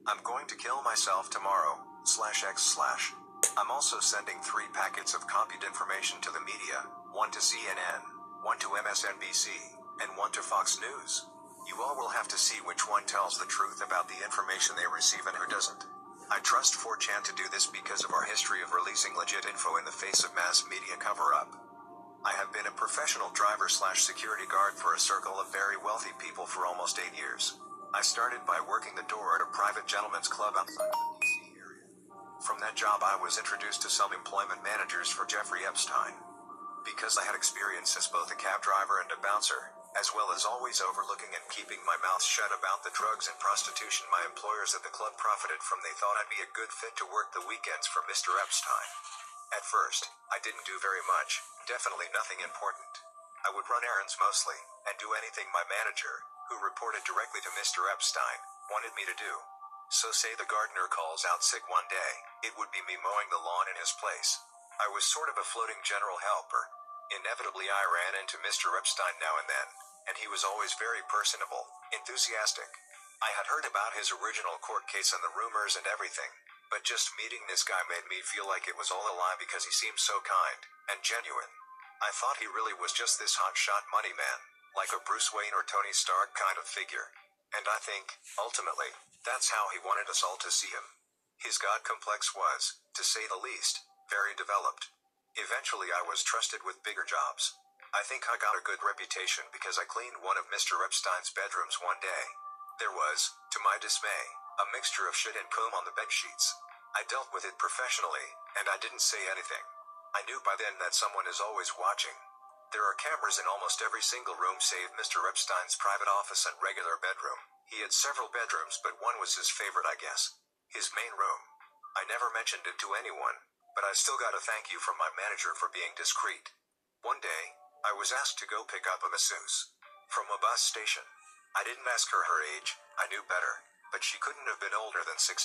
I'm going to kill myself tomorrow, /x/. I'm also sending 3 packets of copied information to the media, 1 to CNN, 1 to MSNBC, and 1 to Fox News. You all will have to see which one tells the truth about the information they receive and who doesn't. I trust 4chan to do this because of our history of releasing legit info in the face of mass media cover-up. I have been a professional driver/security guard for a circle of very wealthy people for almost 8 years. I started by working the door at a private gentleman's club outside of the DC area. From that job I was introduced to some employment managers for Jeffrey Epstein. Because I had experience as both a cab driver and a bouncer, as well as always overlooking and keeping my mouth shut about the drugs and prostitution my employers at the club profited from, they thought I'd be a good fit to work the weekends for Mr. Epstein. At first, I didn't do very much, definitely nothing important. I would run errands mostly, and do anything my manager, who reported directly to Mr. Epstein, wanted me to do. So say the gardener calls out sick one day, it would be me mowing the lawn in his place. I was sort of a floating general helper. Inevitably I ran into Mr. Epstein now and then, and he was always very personable, enthusiastic. I had heard about his original court case and the rumors and everything, but just meeting this guy made me feel like it was all a lie because he seemed so kind and genuine. I thought he really was just this hotshot money man, like a Bruce Wayne or Tony Stark kind of figure. And I think, ultimately, that's how he wanted us all to see him. His God complex was, to say the least, very developed. Eventually I was trusted with bigger jobs. I think I got a good reputation because I cleaned one of Mr. Epstein's bedrooms one day. There was, to my dismay, a mixture of shit and poom on the bedsheets. I dealt with it professionally, and I didn't say anything. I knew by then that someone is always watching. There are cameras in almost every single room save Mr. Epstein's private office and regular bedroom. He had several bedrooms, but one was his favorite, I guess. His main room. I never mentioned it to anyone, but I still got a thank you from my manager for being discreet. One day, I was asked to go pick up a masseuse from a bus station. I didn't ask her her age, I knew better, but she couldn't have been older than 16.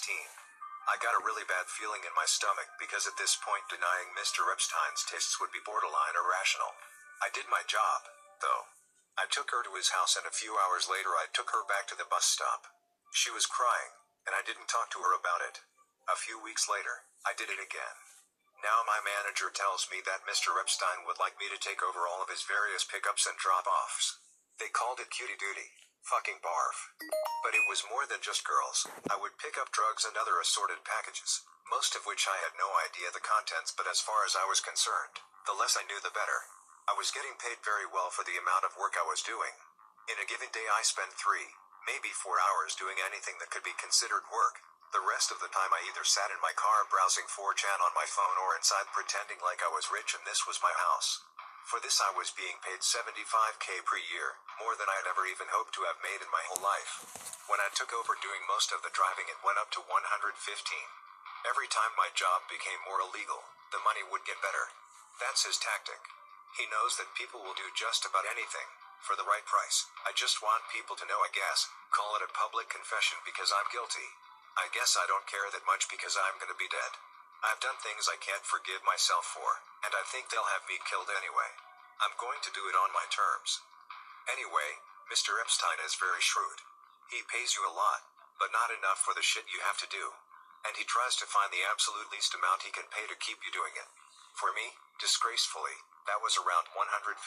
I got a really bad feeling in my stomach because at this point denying Mr. Epstein's tastes would be borderline irrational. I did my job, though. I took her to his house and a few hours later I took her back to the bus stop. She was crying, and I didn't talk to her about it. A few weeks later, I did it again. Now my manager tells me that Mr. Epstein would like me to take over all of his various pickups and drop-offs. They called it cutie duty. Fucking barf. But it was more than just girls. I would pick up drugs and other assorted packages, most of which I had no idea the contents, but as far as I was concerned, the less I knew the better. I was getting paid very well for the amount of work I was doing. In a given day I spent 3, maybe 4 hours doing anything that could be considered work. The rest of the time I either sat in my car browsing 4chan on my phone or inside pretending like I was rich and this was my house. For this I was being paid $75K per year, more than I had ever even hoped to have made in my whole life. When I took over doing most of the driving it went up to 115. Every time my job became more illegal, the money would get better. That's his tactic. He knows that people will do just about anything, for the right price. I just want people to know, I guess, call it a public confession because I'm guilty. I guess I don't care that much because I'm gonna be dead. I've done things I can't forgive myself for, and I think they'll have me killed anyway. I'm going to do it on my terms. Anyway, Mr. Epstein is very shrewd. He pays you a lot, but not enough for the shit you have to do. And he tries to find the absolute least amount he can pay to keep you doing it. For me, disgracefully, that was around $150,000.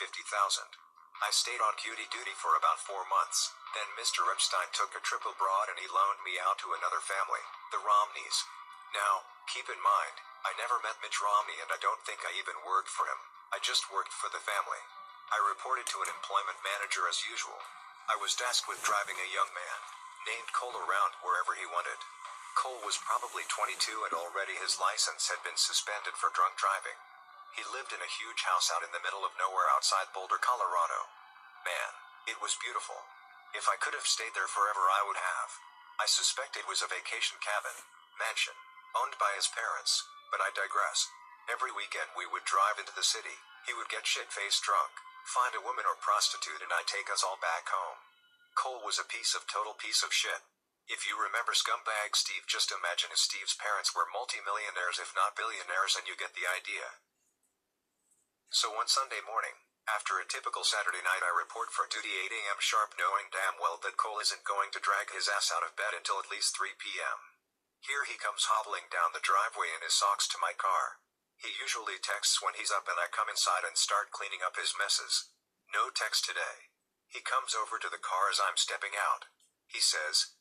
I stayed on cutie duty for about 4 months. Then Mr. Epstein took a trip abroad and he loaned me out to another family, the Romneys. Now, keep in mind, I never met Mitch Romney and I don't think I even worked for him. I just worked for the family. I reported to an employment manager as usual. I was tasked with driving a young man, named Cole, around wherever he wanted. Cole was probably 22 and already his license had been suspended for drunk driving. He lived in a huge house out in the middle of nowhere outside Boulder, Colorado. Man, it was beautiful. If I could have stayed there forever I would have. I suspect it was a vacation cabin, mansion, owned by his parents, but I digress. Every weekend we would drive into the city, he would get shit-faced drunk, find a woman or prostitute and I'd take us all back home. Cole was a total piece of shit. If you remember Scumbag Steve, just imagine if Steve's parents were multi-millionaires if not billionaires and you get the idea. So one Sunday morning, After a typical Saturday night, I report for duty 8 a.m. sharp, knowing damn well that Cole isn't going to drag his ass out of bed until at least 3 p.m. Here he comes hobbling down the driveway in his socks to my car. He usually texts when he's up and I come inside and start cleaning up his messes. No text today. He comes over to the car as I'm stepping out. He says,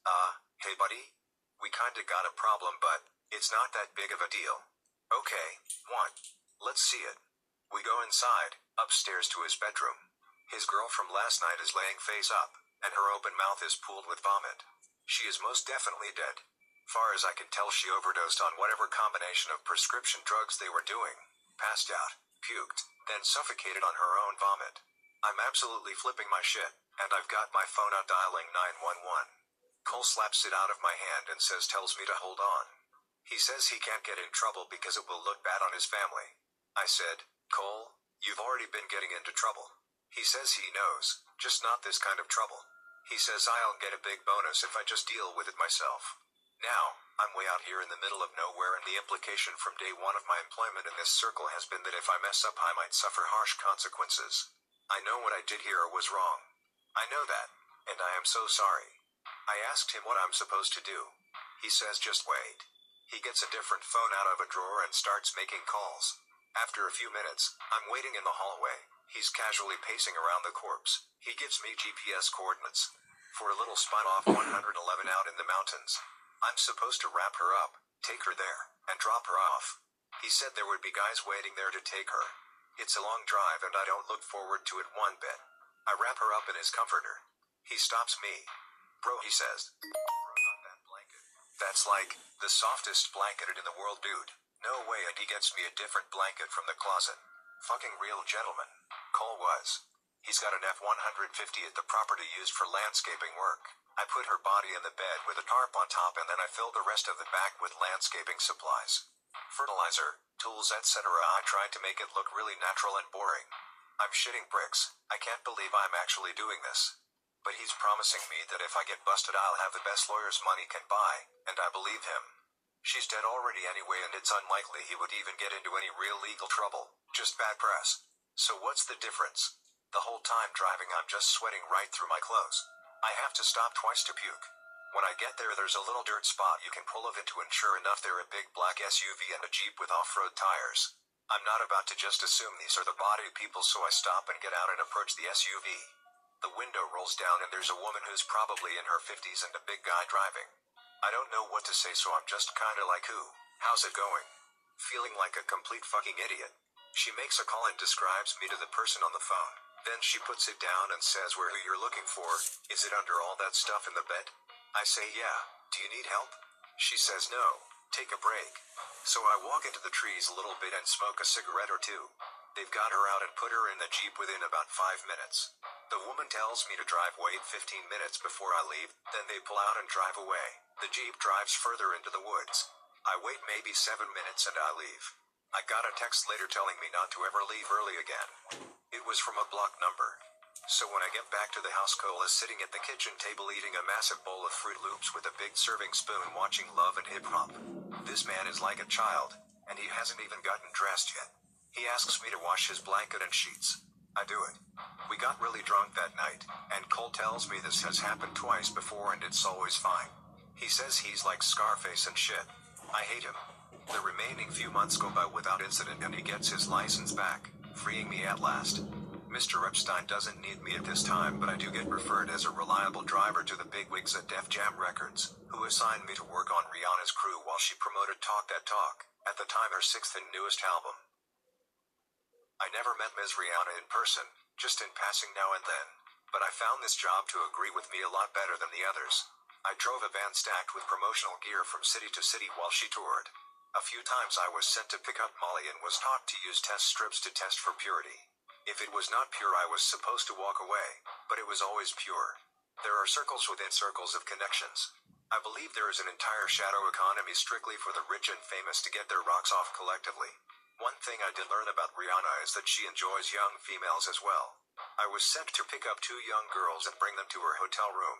hey buddy? We kinda got a problem, but it's not that big of a deal. Okay, what? Let's see it. We go inside, upstairs to his bedroom. His girl from last night is laying face up, and her open mouth is pooled with vomit. She is most definitely dead. Far as I can tell, she overdosed on whatever combination of prescription drugs they were doing, passed out, puked, then suffocated on her own vomit. I'm absolutely flipping my shit, and I've got my phone out dialing 911. Cole slaps it out of my hand and tells me to hold on. He says he can't get in trouble because it will look bad on his family. I said, Cole, you've already been getting into trouble. He says he knows, just not this kind of trouble. He says I'll get a big bonus if I just deal with it myself. Now, I'm way out here in the middle of nowhere, and the implication from day one of my employment in this circle has been that if I mess up I might suffer harsh consequences. I know what I did here was wrong. I know that, and I am so sorry. I asked him what I'm supposed to do. He says just wait. He gets a different phone out of a drawer and starts making calls. After a few minutes, I'm waiting in the hallway. He's casually pacing around the corpse. He gives me GPS coordinates for a little spot off 111 out in the mountains. I'm supposed to wrap her up, take her there, and drop her off. He said there would be guys waiting there to take her. It's a long drive and I don't look forward to it one bit. I wrap her up in his comforter. He stops me. Bro, he says. That blanket. That's like the softest blanket in the world, dude. No way, and he gets me a different blanket from the closet. Fucking real gentleman. Cole was. He's got an F-150 at the property used for landscaping work. I put her body in the bed with a tarp on top, and then I filled the rest of the back with landscaping supplies. Fertilizer, tools, etc. I tried to make it look really natural and boring. I'm shitting bricks. I can't believe I'm actually doing this. But he's promising me that if I get busted I'll have the best lawyers money can buy, and I believe him. She's dead already anyway, and it's unlikely he would even get into any real legal trouble, just bad press. So what's the difference? The whole time driving I'm just sweating right through my clothes. I have to stop twice to puke. When I get there, there's a little dirt spot you can pull over into, and sure enough there are a big black SUV and a Jeep with off-road tires. I'm not about to just assume these are the body people, so I stop and get out and approach the SUV. The window rolls down and there's a woman who's probably in her 50s and a big guy driving. I don't know what to say, so I'm just kinda like, how's it going? Feeling like a complete fucking idiot. She makes a call and describes me to the person on the phone. Then she puts it down and says who you're looking for. Is it under all that stuff in the bed? I say yeah. Do you need help? She says no. Take a break. So I walk into the trees a little bit and smoke a cigarette or two. They've got her out and put her in the Jeep within about 5 minutes. The woman tells me to wait 15 minutes before I leave, then they pull out and drive away. The Jeep drives further into the woods. I wait maybe 7 minutes and I leave. I got a text later telling me not to ever leave early again. It was from a blocked number. So when I get back to the house, Cole is sitting at the kitchen table eating a massive bowl of Fruit Loops with a big serving spoon, watching Love and Hip Hop. This man is like a child, and he hasn't even gotten dressed yet. He asks me to wash his blanket and sheets. I do it. We got really drunk that night, and Cole tells me this has happened twice before and it's always fine. He says he's like Scarface and shit. I hate him. The remaining few months go by without incident and he gets his license back, freeing me at last. Mr. Epstein doesn't need me at this time, but I do get referred as a reliable driver to the bigwigs at Def Jam Records, who assigned me to work on Rihanna's crew while she promoted Talk That Talk, at the time her 6th and newest album. I never met Ms. Rihanna in person, just in passing now and then, but I found this job to agree with me a lot better than the others. I drove a van stacked with promotional gear from city to city while she toured. A few times I was sent to pick up Molly and was taught to use test strips to test for purity. If it was not pure I was supposed to walk away, but it was always pure. There are circles within circles of connections. I believe there is an entire shadow economy strictly for the rich and famous to get their rocks off collectively. One thing I did learn about Rihanna is that she enjoys young females as well. I was sent to pick up 2 young girls and bring them to her hotel room.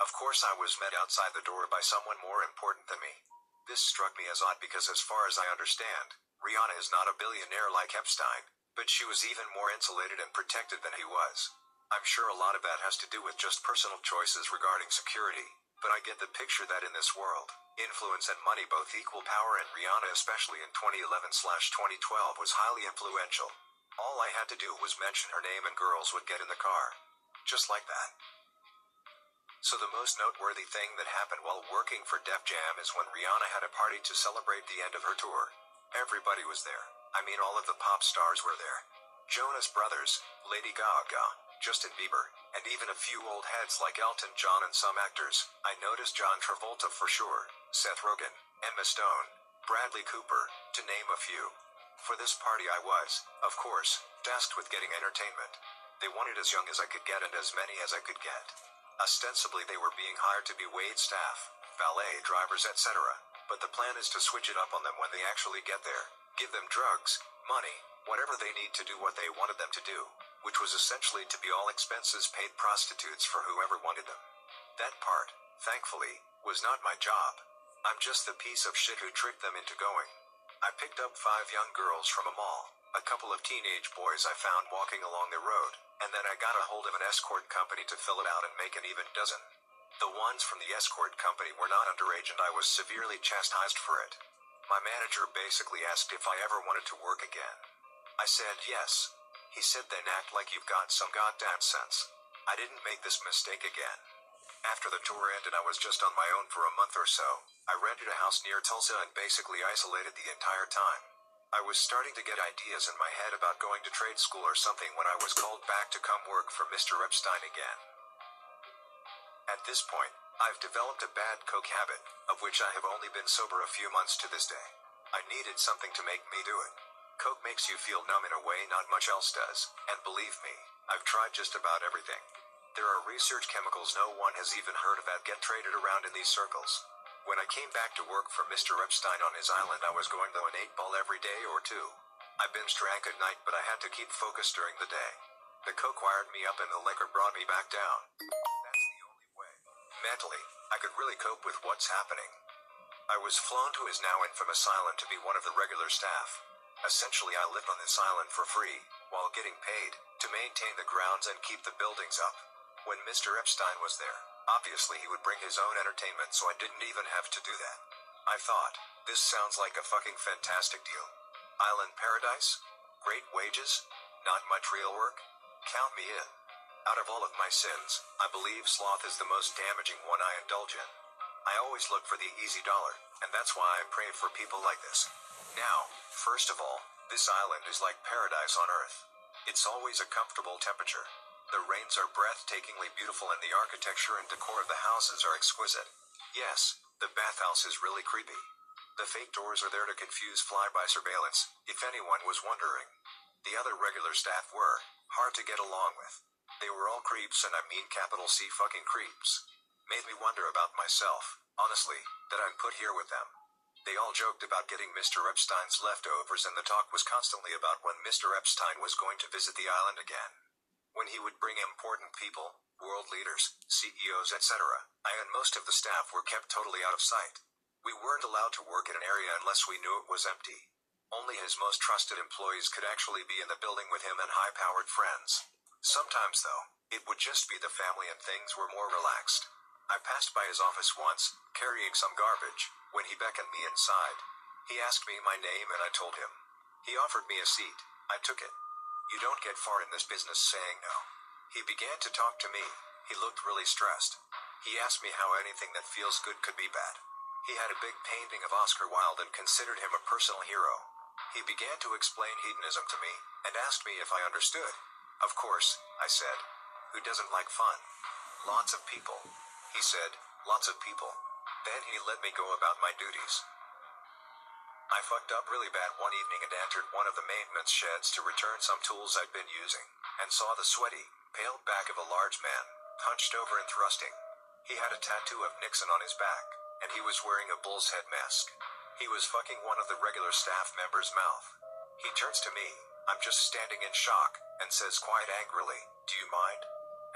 Of course I was met outside the door by someone more important than me. This struck me as odd because as far as I understand, Rihanna is not a billionaire like Epstein. But she was even more insulated and protected than he was. I'm sure a lot of that has to do with just personal choices regarding security, but I get the picture that in this world, influence and money both equal power, and Rihanna, especially in 2011/2012, was highly influential. All I had to do was mention her name and girls would get in the car. Just like that. So the most noteworthy thing that happened while working for Def Jam is when Rihanna had a party to celebrate the end of her tour. Everybody was there. I mean, all of the pop stars were there. Jonas Brothers, Lady Gaga, Justin Bieber, and even a few old heads like Elton John and some actors. I noticed John Travolta for sure, Seth Rogen, Emma Stone, Bradley Cooper, to name a few. For this party I was, of course, tasked with getting entertainment. They wanted as young as I could get and as many as I could get. Ostensibly they were being hired to be wait staff, valet drivers, etc., but the plan is to switch it up on them when they actually get there. Give them drugs, money, whatever they need to do what they wanted them to do, which was essentially to be all expenses paid prostitutes for whoever wanted them. That part, thankfully, was not my job. I'm just the piece of shit who tricked them into going. I picked up 5 young girls from a mall, a couple of teenage boys I found walking along the road, and then I got a hold of an escort company to fill it out and make an even dozen. The ones from the escort company were not underage and I was severely chastised for it. My manager basically asked if I ever wanted to work again. I said yes. He said, then act like you've got some goddamn sense. I didn't make this mistake again. After the tour ended, I was just on my own for a month or so. I rented a house near Tulsa and basically isolated the entire time. I was starting to get ideas in my head about going to trade school or something when I was called back to come work for Mr. Epstein again. At this point, I've developed a bad coke habit, of which I have only been sober a few months to this day. I needed something to make me do it. Coke makes you feel numb in a way not much else does, and believe me, I've tried just about everything. There are research chemicals no one has even heard of that get traded around in these circles. When I came back to work for Mr. Epstein on his island, I was going to an 8-ball every day or 2. I binge drank at night, but I had to keep focused during the day. The coke wired me up and the liquor brought me back down. That's the only way. Mentally, I could really cope with what's happening. I was flown to his now infamous island to be one of the regular staff. Essentially, I lived on this island for free, while getting paid, to maintain the grounds and keep the buildings up. When Mr. Epstein was there, obviously he would bring his own entertainment, so I didn't even have to do that. I thought, this sounds like a fucking fantastic deal. Island paradise? Great wages? Not much real work? Count me in. Out of all of my sins, I believe sloth is the most damaging one I indulge in. I always look for the easy dollar, and that's why I pray for people like this. Now, first of all, this island is like paradise on earth. It's always a comfortable temperature. The rains are breathtakingly beautiful and the architecture and decor of the houses are exquisite. Yes, the bathhouse is really creepy. The fake doors are there to confuse flyby surveillance, if anyone was wondering. The other regular staff were hard to get along with. They were all creeps, and I mean capital C fucking creeps. Made me wonder about myself, honestly, that I'm put here with them. They all joked about getting Mr. Epstein's leftovers, and the talk was constantly about when Mr. Epstein was going to visit the island again. When he would bring important people, world leaders, CEOs, etc., I and most of the staff were kept totally out of sight. We weren't allowed to work in an area unless we knew it was empty. Only his most trusted employees could actually be in the building with him and high-powered friends. Sometimes, though, it would just be the family and things were more relaxed. I passed by his office once, carrying some garbage, when he beckoned me inside. He asked me my name and I told him. He offered me a seat. I took it. You don't get far in this business saying no. He began to talk to me. He looked really stressed. He asked me how anything that feels good could be bad. He had a big painting of Oscar Wilde and considered him a personal hero. He began to explain hedonism to me, and asked me if I understood. Of course, I said. Who doesn't like fun? Lots of people. He said, lots of people. Then he let me go about my duties. I fucked up really bad one evening and entered one of the maintenance sheds to return some tools I'd been using, and saw the sweaty, pale back of a large man, hunched over and thrusting. He had a tattoo of Nixon on his back, and he was wearing a bull's head mask. He was fucking one of the regular staff members' mouth. He turns to me, I'm just standing in shock, and says quite angrily, do you mind?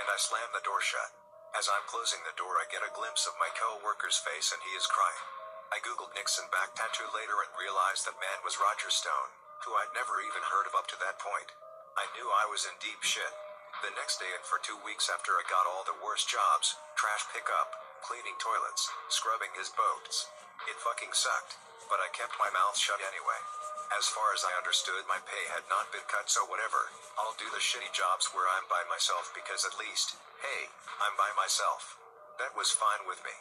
And I slam the door shut. As I'm closing the door, I get a glimpse of my co-worker's face and he is crying. I googled Nixon back tattoo later and realized that man was Roger Stone. who I'd never even heard of up to that point. I knew I was in deep shit. The next day and for 2 weeks after I got all the worst jobs, trash pickup, cleaning toilets, scrubbing his boats. It fucking sucked, but I kept my mouth shut anyway. As far as I understood, my pay had not been cut, so whatever. I'll do the shitty jobs where I'm by myself because at least, hey, I'm by myself. That was fine with me.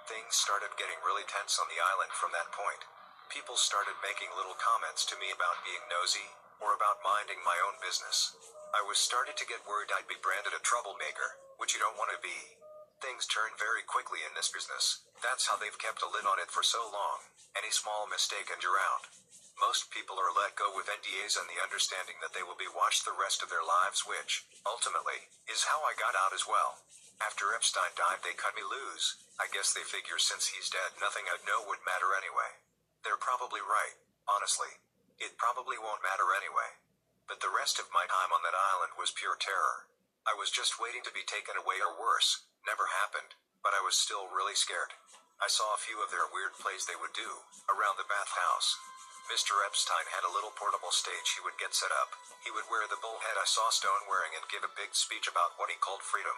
Things started getting really tense on the island from that point. People started making little comments to me about being nosy, or about minding my own business. I was starting to get worried I'd be branded a troublemaker, which you don't want to be. Things turn very quickly in this business. That's how they've kept a lid on it for so long. Any small mistake and you're out. Most people are let go with NDAs and the understanding that they will be watched the rest of their lives, which, ultimately, is how I got out as well. After Epstein died, they cut me loose. I guess they figure since he's dead, nothing I'd know would matter anyway. They're probably right, honestly. It probably won't matter anyway. But the rest of my time on that island was pure terror. I was just waiting to be taken away, or worse. Never happened, but I was still really scared. I saw a few of their weird plays they would do around the bathhouse. Mr. Epstein had a little portable stage he would get set up. He would wear the bullhead I saw Stone wearing and give a big speech about what he called freedom.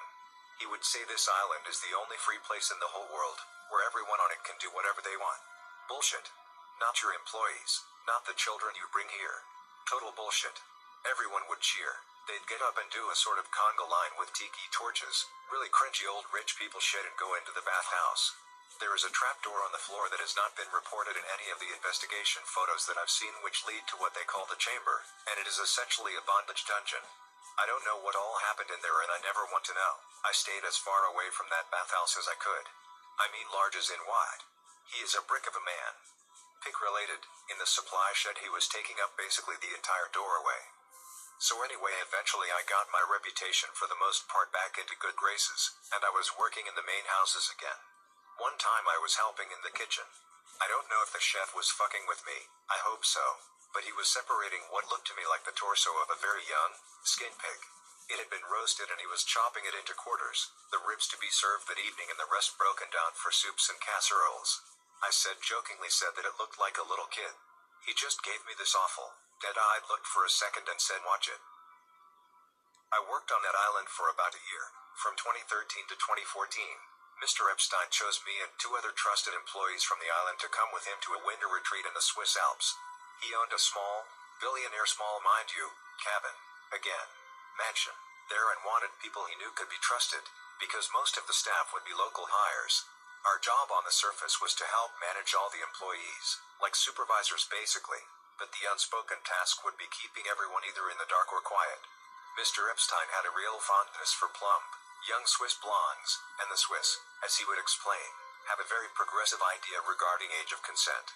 He would say this island is the only free place in the whole world, where everyone on it can do whatever they want. Bullshit. Not your employees, not the children you bring here. Total bullshit. Everyone would cheer. They'd get up and do a sort of conga line with tiki torches, really cringy old rich people shit, and go into the bathhouse. There is a trapdoor on the floor that has not been reported in any of the investigation photos that I've seen, which lead to what they call the chamber, and it is essentially a bondage dungeon. I don't know what all happened in there, and I never want to know. I stayed as far away from that bathhouse as I could. I mean large as in wide. He is a brick of a man. Pig related. In the supply shed he was taking up basically the entire doorway. So anyway, eventually I got my reputation for the most part back into good graces, and I was working in the main houses again. One time I was helping in the kitchen. I don't know if the chef was fucking with me, I hope so, but he was separating what looked to me like the torso of a very young, skinned pig. It had been roasted and he was chopping it into quarters, the ribs to be served that evening and the rest broken down for soups and casseroles. I jokingly said that it looked like a little kid. He just gave me this awful, dead-eyed look for a second and said, "Watch it." I worked on that island for about a year, from 2013 to 2014. Mr. Epstein chose me and 2 other trusted employees from the island to come with him to a winter retreat in the Swiss Alps. He owned a small, billionaire small, mind you, cabin, again, mansion, there, and wanted people he knew could be trusted, because most of the staff would be local hires. Our job on the surface was to help manage all the employees, like supervisors basically, but the unspoken task would be keeping everyone either in the dark or quiet. Mr. Epstein had a real fondness for plump, young Swiss blondes, and the Swiss, as he would explain, have a very progressive idea regarding age of consent.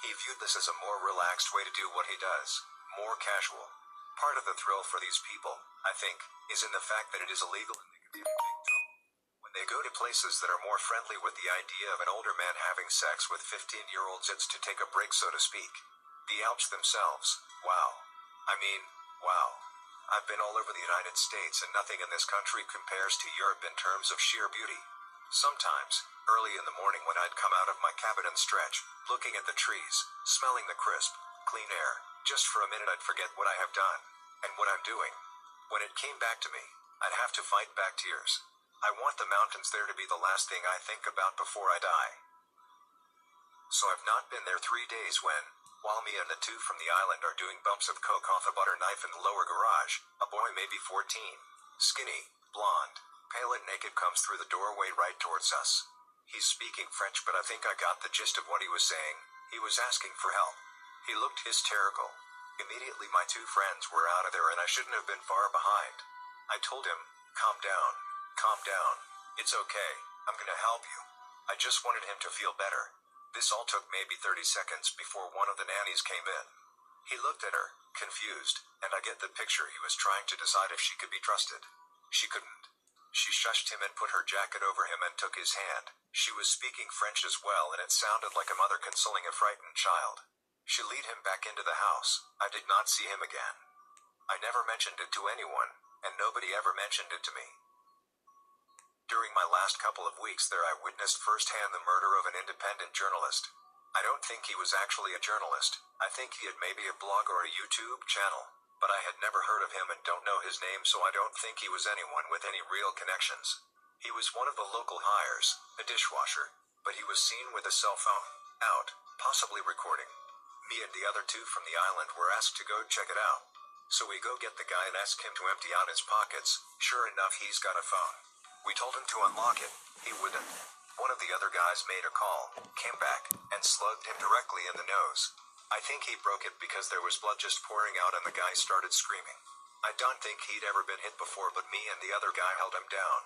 He viewed this as a more relaxed way to do what he does, more casual. Part of the thrill for these people, I think, is in the fact that it is illegal and they could be in big trouble. When they go to places that are more friendly with the idea of an older man having sex with 15-year-olds, it's to take a break, so to speak. The Alps themselves, wow. I mean, wow. I've been all over the United States and nothing in this country compares to Europe in terms of sheer beauty. Sometimes, early in the morning when I'd come out of my cabin and stretch, looking at the trees, smelling the crisp, clean air, just for a minute I'd forget what I have done, and what I'm doing. When it came back to me, I'd have to fight back tears. I want the mountains there to be the last thing I think about before I die. So I've not been there 3 days when, while me and the 2 from the island are doing bumps of coke off a butter knife in the lower garage, a boy maybe 14, skinny, blonde, pale and naked comes through the doorway right towards us. He's speaking French, but I think I got the gist of what he was saying. He was asking for help. He looked hysterical. Immediately my 2 friends were out of there and I shouldn't have been far behind. I told him, calm down, it's okay, I'm gonna help you. I just wanted him to feel better. This all took maybe 30 seconds before one of the nannies came in. He looked at her, confused, and I get the picture. He was trying to decide if she could be trusted. She couldn't. She shushed him and put her jacket over him and took his hand. She was speaking French as well, and it sounded like a mother consoling a frightened child. She led him back into the house. I did not see him again. I never mentioned it to anyone, and nobody ever mentioned it to me. During my last couple of weeks there I witnessed firsthand the murder of an independent journalist. I don't think he was actually a journalist. I think he had maybe a blog or a YouTube channel. But I had never heard of him and don't know his name, so I don't think he was anyone with any real connections. He was one of the local hires, a dishwasher, but he was seen with a cell phone out, possibly recording. Me and the other two from the island were asked to go check it out. So we go get the guy and ask him to empty out his pockets. Sure enough, he's got a phone. We told him to unlock it. He wouldn't. One of the other guys made a call, came back, and slugged him directly in the nose. I think he broke it because there was blood just pouring out and the guy started screaming. I don't think he'd ever been hit before, but me and the other guy held him down.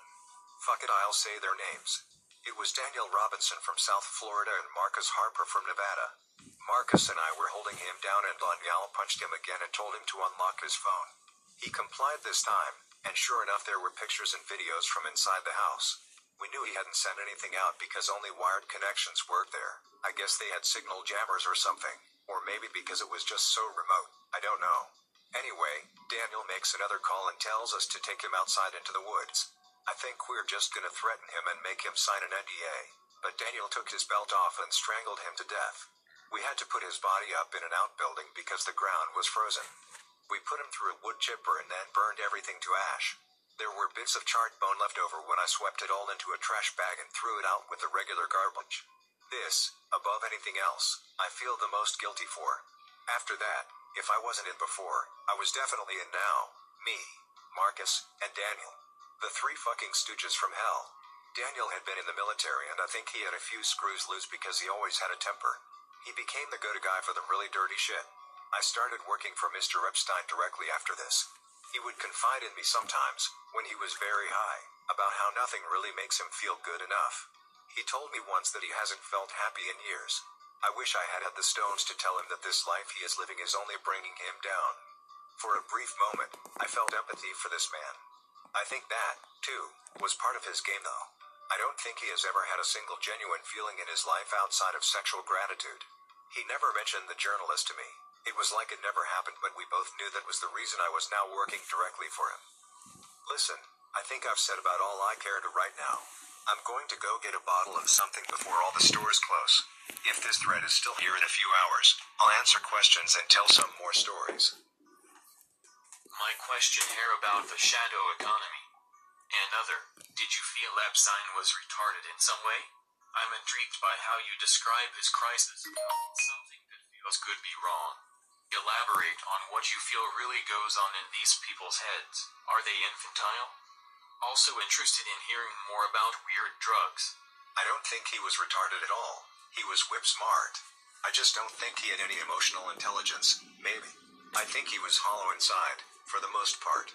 Fuck it, I'll say their names. It was Daniel Robinson from South Florida and Marcus Harper from Nevada. Marcus and I were holding him down and Daniel punched him again and told him to unlock his phone. He complied this time, and sure enough there were pictures and videos from inside the house. We knew he hadn't sent anything out because only wired connections worked there. I guess they had signal jammers or something. Or maybe because it was just so remote, I don't know. Anyway, Daniel makes another call and tells us to take him outside into the woods. I think we're just gonna threaten him and make him sign an NDA, but Daniel took his belt off and strangled him to death. We had to put his body up in an outbuilding because the ground was frozen. We put him through a wood chipper and then burned everything to ash. There were bits of charred bone left over when I swept it all into a trash bag and threw it out with the regular garbage. This, above anything else, I feel the most guilty for. After that, if I wasn't in before, I was definitely in now. Me, Marcus, and Daniel. The three fucking stooges from hell. Daniel had been in the military and I think he had a few screws loose because he always had a temper. He became the go-to guy for the really dirty shit. I started working for Mr. Epstein directly after this. He would confide in me sometimes, when he was very high, about how nothing really makes him feel good enough. He told me once that he hasn't felt happy in years. I wish I had the stones to tell him that this life he is living is only bringing him down. For a brief moment, I felt empathy for this man. I think that, too, was part of his game though. I don't think he has ever had a single genuine feeling in his life outside of sexual gratitude. He never mentioned the journalist to me. It was like it never happened, but we both knew that was the reason I was now working directly for him. Listen, I think I've said about all I care to right now. I'm going to go get a bottle of something before all the stores close. If this thread is still here in a few hours, I'll answer questions and tell some more stories. My question here about the shadow economy. Another, did you feel Epstein was retarded in some way? I'm intrigued by how you describe his crisis. Something that feels could be wrong. Elaborate on what you feel really goes on in these people's heads. Are they infantile? Also interested in hearing more about weird drugs. I don't think he was retarded at all. He was whip smart. I just don't think he had any emotional intelligence, maybe. I think he was hollow inside, for the most part.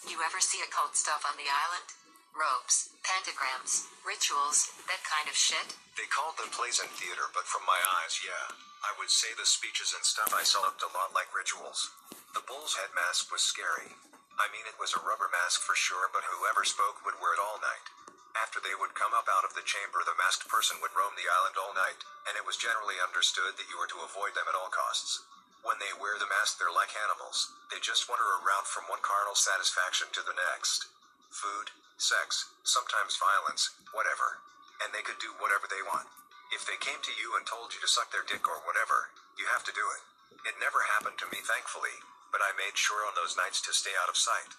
You ever see occult stuff on the island? Ropes, pentagrams, rituals, that kind of shit? They called them plays and theater, but from my eyes, yeah. I would say the speeches and stuff I saw looked a lot like rituals. The bull's head mask was scary. I mean, it was a rubber mask for sure, but whoever spoke would wear it all night. After they would come up out of the chamber, the masked person would roam the island all night, and it was generally understood that you were to avoid them at all costs. When they wear the mask, they're like animals. They just wander around from one carnal satisfaction to the next. Food, sex, sometimes violence, whatever. And they could do whatever they want. If they came to you and told you to suck their dick or whatever, you have to do it. It never happened to me, thankfully, but I made sure on those nights to stay out of sight.